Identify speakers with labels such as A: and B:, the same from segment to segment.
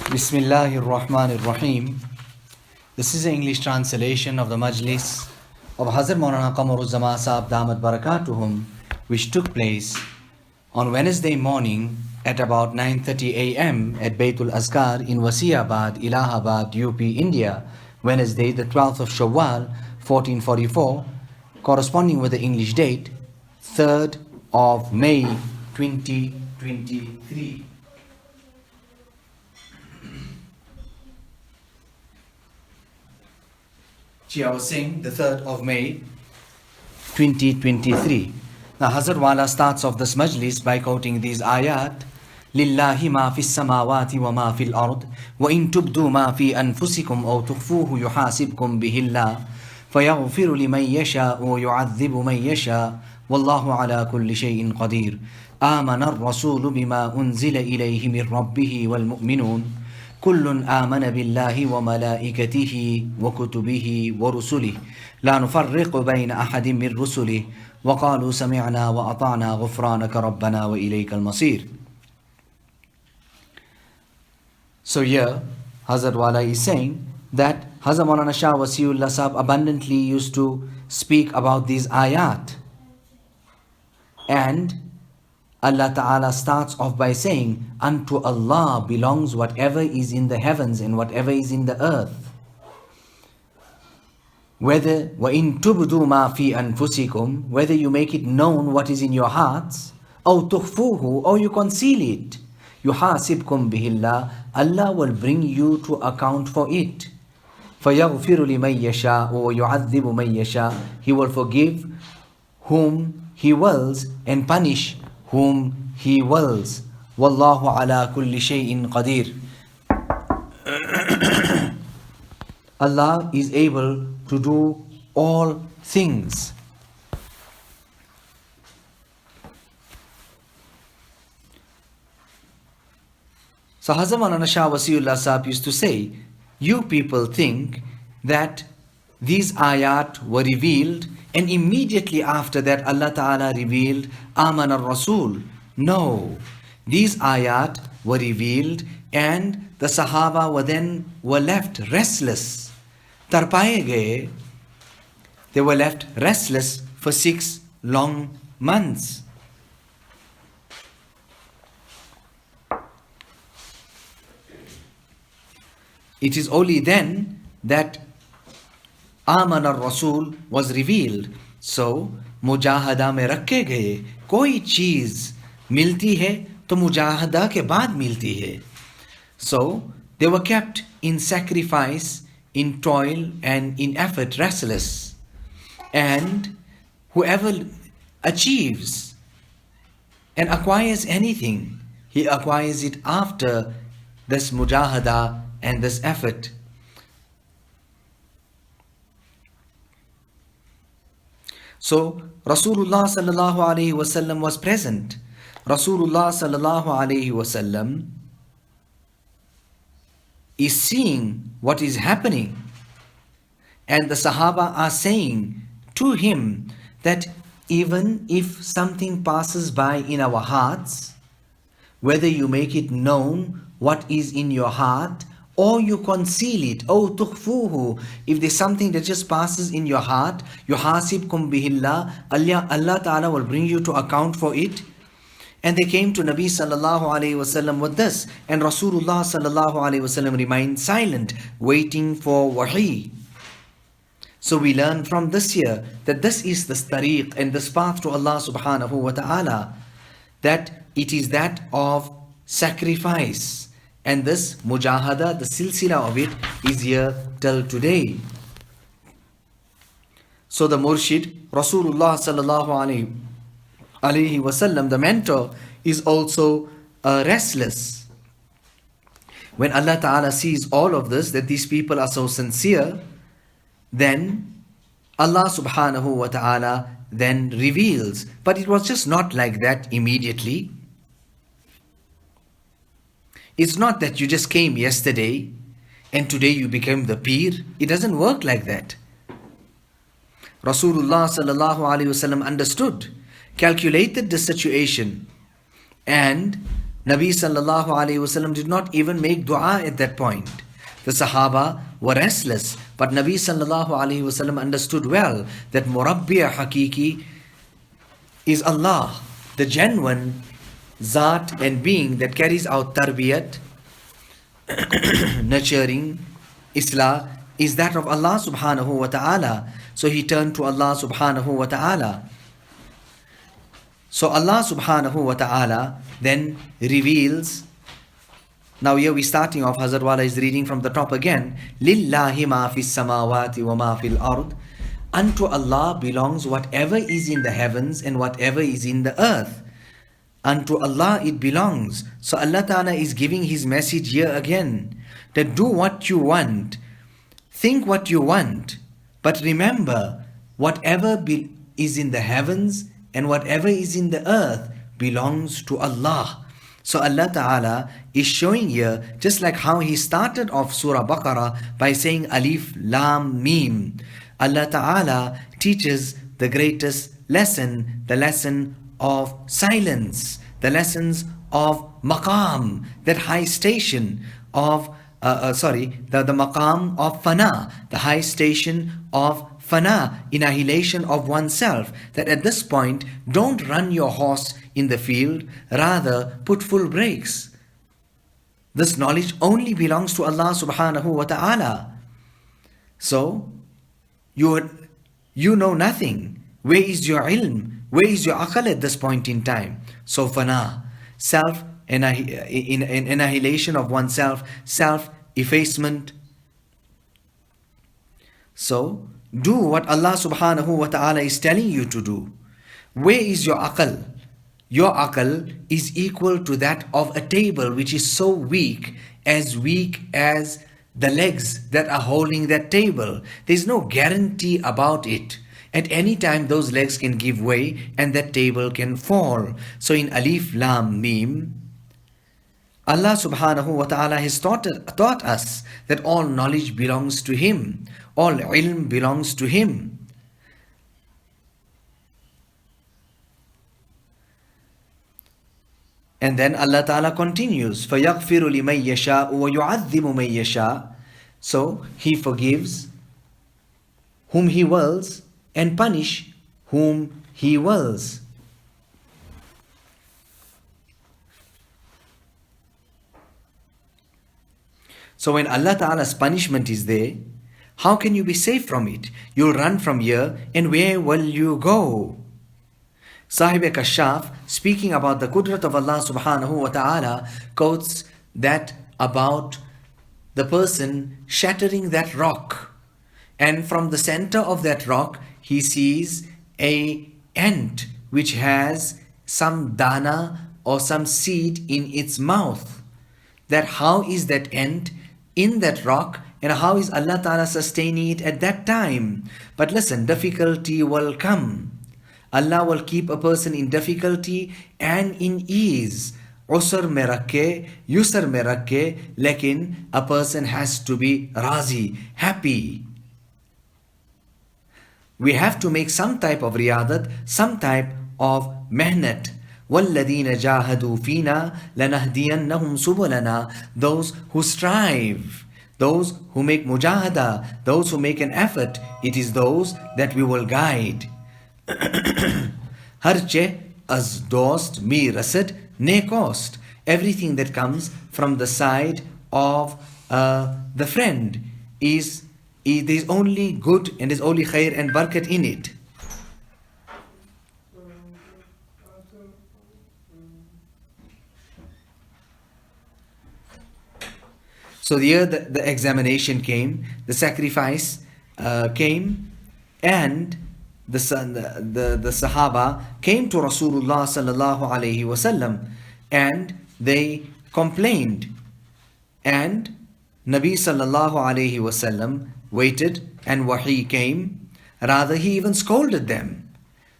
A: Bismillahir Rahmanir Rahim. This is the English translation of the MAJLIS of HAZRATH MAULANA QAMAR Sahib Damat Barakatuhum, which took place on Wednesday morning at about 9:30 a.m. at Baitul Azkar in Wasiabad, Allahabad, UP, India, Wednesday the 12th of Shawwal, 1444, corresponding with the English date, 3rd of May, 2023. I was saying the 3rd of May 2023. Now Hazrat Wala starts off this majlis by quoting these ayat. Lillahi ma fis samawati wa ma fil ard wa in tubdu ma fi anfusikum aw tukhfuhu yuhasibkum bihi Allah fayaghfiru liman yasha wa yu'adhibu man yasha wallahu ala kulli shay'in qadir. Amana ar-rasulu bima unzila ilayhi min rabbih wal mu'minun كل آمن بالله وملائكته وكتبه ورسله لا نفرق بين أحد من رسله وقالوا سمعنا وأطعنا غفرانك ربنا وإليك المصير. So here Hazrat Wala is saying that Hazrat Maulana Shah Wasiullah Sahib abundantly used to speak about these ayat, and Allah Ta'ala starts off by saying, unto Allah belongs whatever is in the heavens and whatever is in the earth. Whether وَإِن تُبْدُوا مَا فِي أَنفُسِكُمْ, whether you make it known what is in your hearts, أَوْ تُخْفُوهُ, or you conceal it, يُحَاسِبْكُمْ بِهِ اللَّهِ, Allah will bring you to account for it. فَيَغْفِرُ لِمَنْ يَشَاءُ وَيُعَذِّبُ مَنْ يَشَاءُ, He will forgive whom He wills and punish whom He wills. Wallahu ala kulli shay'in qadir. Allah is able to do all things. So Hazrat Maulana Shah Wasiullah Sahib used to say, you people think that these ayat were revealed and immediately after that Allah Ta'ala revealed Aman al-Rasul. No, these ayat were revealed and the Sahaba were left restless. Tarpaye gaye, they were left restless for 6 long months. It is only then that Aman al-Rasul was revealed. So, mujahada mein rakhe gaye, koi cheez milti hai to mujahada ke baad milti hai. So, they were kept in sacrifice, in toil and in effort, restless. And whoever achieves and acquires anything, he acquires it after this mujahada and this effort. So Rasulullah sallallahu alaihi wasallam was present. Rasulullah sallallahu alaihi wasallam is seeing what is happening, and the Sahaba are saying to him that even if something passes by in our hearts, whether you make it known what is in your heart or you conceal it, oh tukhfuhu, if there's something that just passes in your heart, yuhasibkum bihillah, Allah Ta'ala will bring you to account for it. And they came to Nabi sallallahu alayhi wasallam with this, and Rasulullah sallallahu alayhi wasallam remained silent, waiting for wahi. So we learn from this here that this is the tariq and this path to Allah subhanahu wa ta'ala, that it is that of sacrifice. And this mujahada, the silsila of it, is here till today. So the murshid, Rasulullah sallallahu alayhi wasallam, the mentor, is also restless. When Allah Ta'ala sees all of this, that these people are so sincere, then Allah subhanahu wa ta'ala then reveals. But it was just not like that immediately. It's not that you just came yesterday and today you became the peer. It doesn't work like that. Rasulullah sallallahu alaihi wasallam understood, calculated the situation, and Nabi sallallahu alayhi wasallam did not even make dua at that point. The Sahaba were restless, but Nabi sallallahu alayhi wasallam understood well that Murabbiya Hakiki is Allah, the genuine Zat and being that carries out tarbiyat, nurturing, Islah, is that of Allah subhanahu wa ta'ala. So he turned to Allah subhanahu wa ta'ala. So Allah subhanahu wa ta'ala then reveals. Now here we're starting off, Hazrat Wala is reading from the top again. Lillahi ma fis samawati wa ma fil ard. Unto Allah belongs whatever is in the heavens and whatever is in the earth. Unto Allah it belongs. So Allah Ta'ala is giving His message here again. That do what you want. Think what you want. But remember, whatever is in the heavens and whatever is in the earth belongs to Allah. So Allah Ta'ala is showing here, just like how He started off Surah Baqarah by saying Alif Lam Mim. Allah Ta'ala teaches the greatest lesson, the lesson of silence, the lessons of maqam, that high station of, the maqam of fana, the high station of fana, annihilation of oneself. That at this point, don't run your horse in the field, rather put full brakes. This knowledge only belongs to Allah subhanahu wa ta'ala. So, you know nothing. Where is your ilm? Where is your aql at this point in time? So fana, self annihilation of oneself, self-effacement. So do what Allah subhanahu wa ta'ala is telling you to do. Where is your aql? Your aql is equal to that of a table which is so weak as the legs that are holding that table. There's no guarantee about it. At any time those legs can give way and that table can fall. So in Alif Lam Mim, Allah subhanahu wa ta'ala has taught us that all knowledge belongs to Him. All ilm belongs to Him. And then Allah Ta'ala continues, فَيَغْفِرُ لِمَنْ يَشَاءُ وَيُعَذِّبُ مَنْ يَشَاءُ. So He forgives whom He wills and punish whom He wills. So when Allah Ta'ala's punishment is there, how can you be safe from it? You'll run from here, and where will you go? Sahib Kashaf, speaking about the qudrat of Allah subhanahu wa ta'ala, quotes that about the person shattering that rock. And from the center of that rock, he sees an ant which has some dana or some seed in its mouth. That how is that ant in that rock, and how is Allah Ta'ala sustaining it at that time? But listen, difficulty will come. Allah will keep a person in difficulty and in ease. Usr mein rakhe, yusr mein rakhe, lekin a person has to be razi, happy. We have to make some type of riyadat, some type of mehnat. وَالَّذِينَ جَاهَدُوا فِينَا لَنَهْدِيَنَّهُمْ سُبُلَنَا. Those who strive, those who make mujahada, those who make an effort, it is those that we will guide. Harche az dost mi rasad nekost. Everything that comes from the side of the friend is there's only good and there's only khair and barakat in it. So here the examination came, the sacrifice came, and the Sahaba came to Rasulullah sallallahu alaihi wasallam, and they complained, and Nabi sallallahu alaihi wasallam waited, and wahi came. Rather, he even scolded them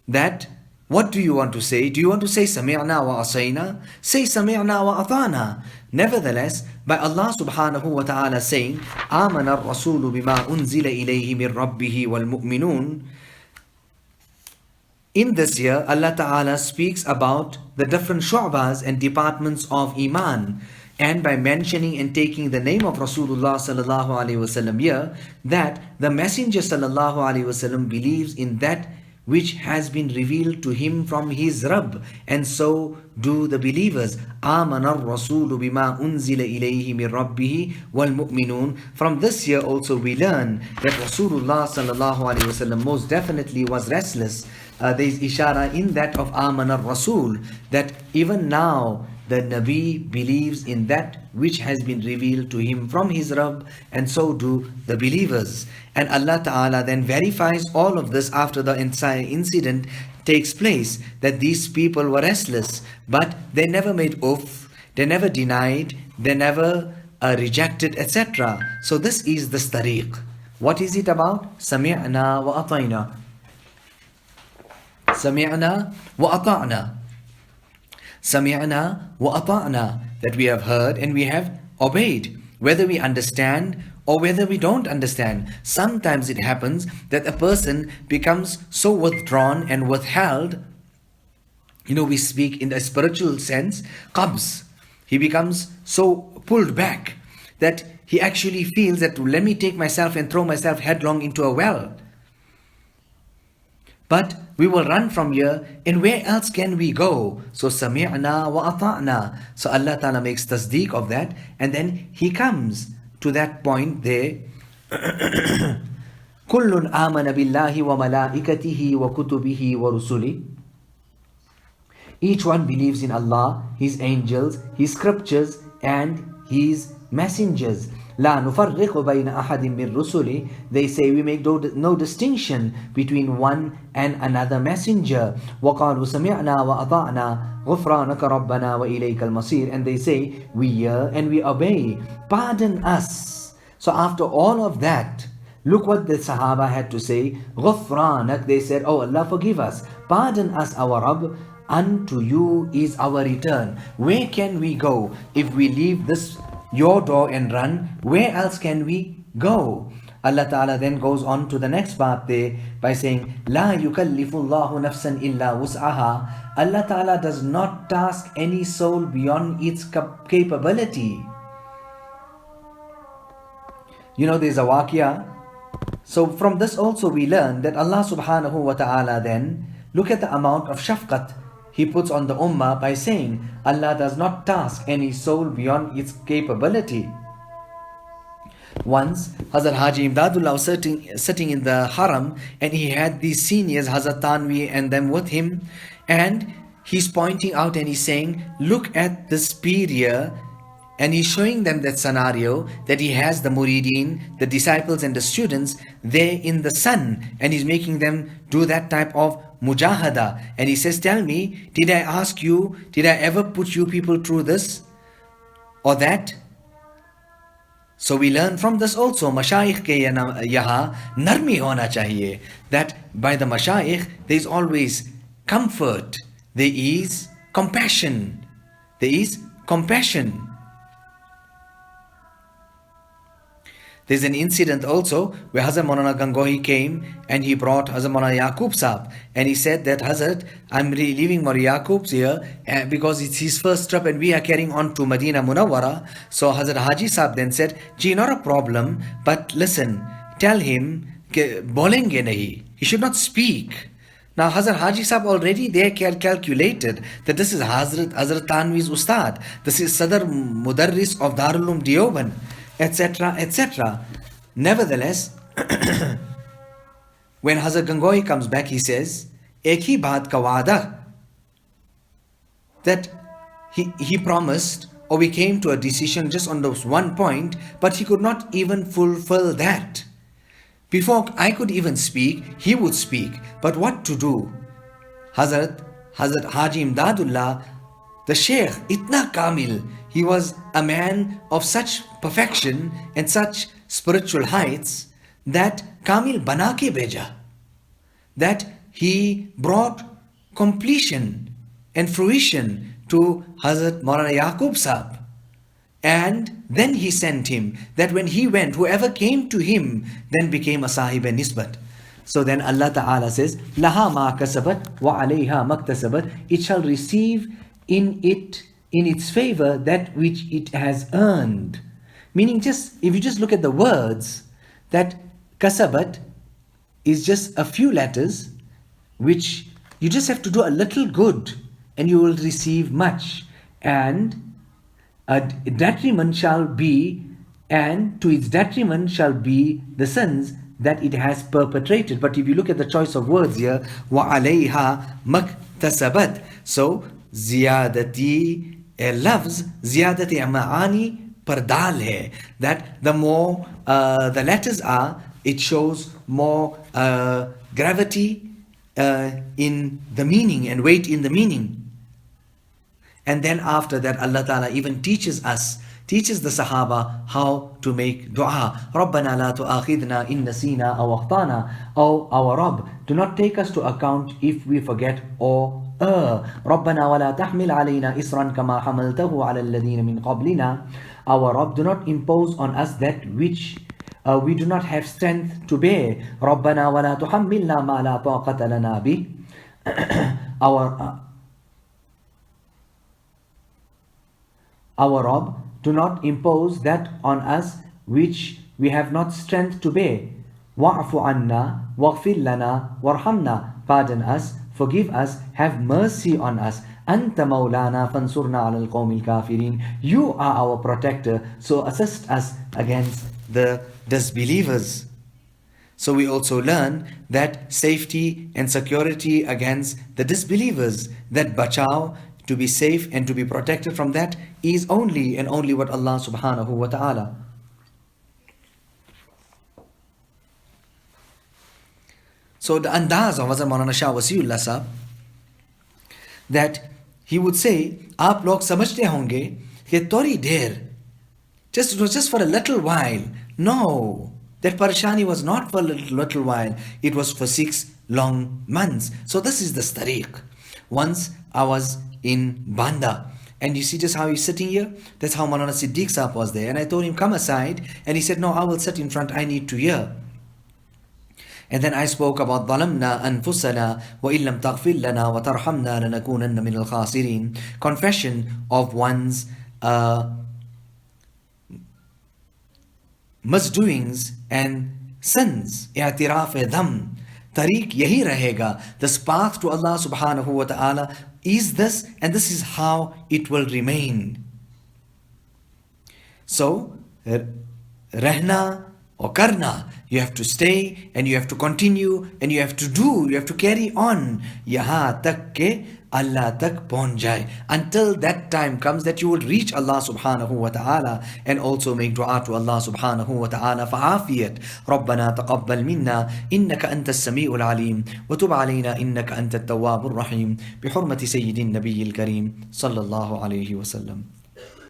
A: that, what do you want to say? Do you want to say sami'na wa asayna? Say sami'na wa atana. Nevertheless, by Allah subhanahu wa ta'ala saying, آمَنَ الرَّسُولُ بِمَا أُنزِلَ إِلَيْهِ مِنْ رَبِّهِ وَالْمُؤْمِنُونَ, In this year, Allah Ta'ala speaks about the different shu'bas and departments of Iman. And by mentioning and taking the name of Rasulullah sallallahu alaihi wasallam here, that the Messenger sallallahu alaihi wasallam believes in that which has been revealed to him from his Rabb, and so do the believers. آمَنَ الرَّسُولُ بِمَا أُنزِلَ إِلَيْهِ مِنْ رَبِّهِ وَالْمُؤْمِنُونَ. From this year also we learn that Rasulullah sallallahu alaihi wasallam most definitely was restless. There is ishara in that of Amana Rasul, that even now the Nabi believes in that which has been revealed to him from his Rabb, and so do the believers. And Allah Ta'ala then verifies all of this after the entire incident takes place, that these people were restless, but they never made oath, they never denied, they never rejected, etc. So this is the tariq. What is it about? Sami'na wa atayna. Sami'na wa ata'na. Sami'na wa ata'na. That we have heard and we have obeyed. Whether we understand or whether we don't understand. Sometimes it happens that a person becomes so withdrawn and withheld. We speak in the spiritual sense, qabz. He becomes so pulled back that he actually feels that let me take myself and throw myself headlong into a well. But we will run from here, and where else can we go? So sami'na wa ata'na. So Allah Ta'ala makes tasdeeq of that, and then He comes to that point there. Kullun amana billahi wa malaikatihi wa kutubihi wa rusuli. Each one believes in Allah, His angels, His scriptures, and His messengers. لا نفرق بين أحد من رسله. They say we make no distinction between one and another messenger. وقالوا سمعنا وأطعنا غفرانك ربنا وإليك المصير. And they say we hear and we obey. Pardon us. So after all of that, look what the Sahaba had to say. غفرانك. They said, oh Allah, forgive us. Pardon us, our Rabb. Unto you is our return. Where can we go if we leave this your door and run? Where else can we go? Allah Ta'ala then goes on to the next part there by saying, لا يكلف الله نفسا إلا وسعها. Allah Ta'ala does not task any soul beyond its capability. There's a waqia. So from this also we learn that Allah Subhanahu wa Ta'ala then, look at the amount of shafqat He puts on the ummah by saying, Allah does not task any soul beyond its capability. Once, Hazrat Haji Imdadullah was sitting in the haram, and he had these seniors, Hazrat Tanvi and them with him, and he's pointing out and he's saying, look at this period, and he's showing them that scenario that he has the murideen, the disciples and the students there in the sun, and he's making them do that type of mujahada. And he says, tell me, did I ask you, did I ever put you people through this or that? So we learn from this also, mashayikh ke yaha narmi hona chahiye, that by the mashayikh there is always comfort, there is compassion, there is compassion. There's an incident also where Hazrat Maulana Gangohi came and he brought Hazrat Maulana Yaqub Sahab, and he said that, Hazrat, I'm leaving Maulana Yaqub's here because it's his first trip and we are carrying on to Medina Munawwara. So Hazrat Haji Sahab then said, Ji, not a problem, but listen, tell him, bolenge nahi, he should not speak. Now Hazrat Haji Sahab already there calculated that this is Hazrat Tanvi's Ustad, this is Sadr Mudarris of Darul Uloom Deoband, etc., etc. Nevertheless, when Hazrat Gangohi comes back, he says, Ek hi baat ka wa'da, that he promised, or we came to a decision just on those one point, but he could not even fulfill that. Before I could even speak, he would speak. But what to do? Hazrat Haji Imdadullah, the Sheikh, itna kamil, he was a man of such perfection and such spiritual heights that kamil bana ke beja, that he brought completion and fruition to Hazrat Maulana Yaqub Sahab. And then he sent him, that when he went, whoever came to him then became a Sahib and Nisbat. So then Allah Ta'ala says, Laha ma kasabat wa alayha maktasabat. It shall receive in its favor that which it has earned. Meaning, just if you just look at the words, that kasabat is just a few letters which you just have to do a little good and you will receive much. And a detriment shall be, and to its detriment shall be the sins that it has perpetrated. But if you look at the choice of words here, wa alayha maktasabat. So ziyadati lafz, ziyadati maani par dal hai. That the more the letters are, it shows more gravity in the meaning and weight in the meaning. And then after that, Allah Ta'ala even teaches the Sahaba how to make dua. رَبَّنَا لَا تُؤَاخِذْنَا إِن نَسِينَا أَوْ أَخْطَأْنَا. Oh, our Rabb, do not take us to account if we forget or err. رَبَّنَا وَلَا تَحْمِلْ عَلَيْنَا إِصْرًا كَمَا حَمَلْتَهُ عَلَى الَّذِينَ مِنْ قَبْلِنَا. Our Rabb, do not impose on us that which we do not have strength to bear. رَبَّنَا وَلَا تُحَمِّلْنَا مَا لَا طَاقَةَ لَنَا بِهِ. Our Rabb, do not impose that on us which we have not strength to bear. وَاعْفُ عَنَّا وَاغْفِرْ لَنَا وَارْحَمْنَا. Pardon us, forgive us, have mercy on us. أَنْتَ مَوْلَانَا فَانْصُرْنَا عَلَى الْقَوْمِ الْكَافِرِينَ. You are our protector, so assist us against the disbelievers. So we also learn that safety and security against the disbelievers, that bachao, to be safe and to be protected from that, is only and only what Allah subhanahu wa ta'ala. So the andaz of Hazrat Maulana Shah Wasiullah Sahab, that he would say, aap log samajhte honge कि थोड़ी देर, it was just for a little while. No, that parishani was not for a little while, it was for 6 long months. So this is the tariq. Once I was in Banda, and you see just how he's sitting here, that's how Maulana Siddiq Sahab was there, and I told him come aside, and he said no, I will sit in front, I need to hear. And then I spoke about ظَلَمْنَا أَنفُسَنَا وَإِن لَمْ تَغْفِرْ لَنَا وَتَرْحَمْنَا لَنَكُونَنَّ مِنَ الْخَاسِرِينَ. Confession of one's misdoings and sins. اعتراف dham. Tariq yahi rahega. This path to Allah subhanahu wa ta'ala is this, and this is how it will remain. So, rehna or karna, you have to stay and you have to continue and you have to do, you have to carry on. Yaha tak ke Allah tak pahunch jaye. Until that time comes that you will reach Allah subhanahu wa ta'ala, and also make dua to Allah subhanahu wa ta'ala for afiyat. رَبَّنَا تَقَبَّلْ مِنَّا إِنَّكَ أَنْتَ السَّمِيعُ الْعَلِيمُ وَتُبْ عَلَيْنَا إِنَّكَ أَنْتَ التَّوَّابُ الرَّحِيمُ بِحُرْمَةِ سَيِّدِ النَّبِيِّ الْكَرِيمِ صلى الله عليه وسلم.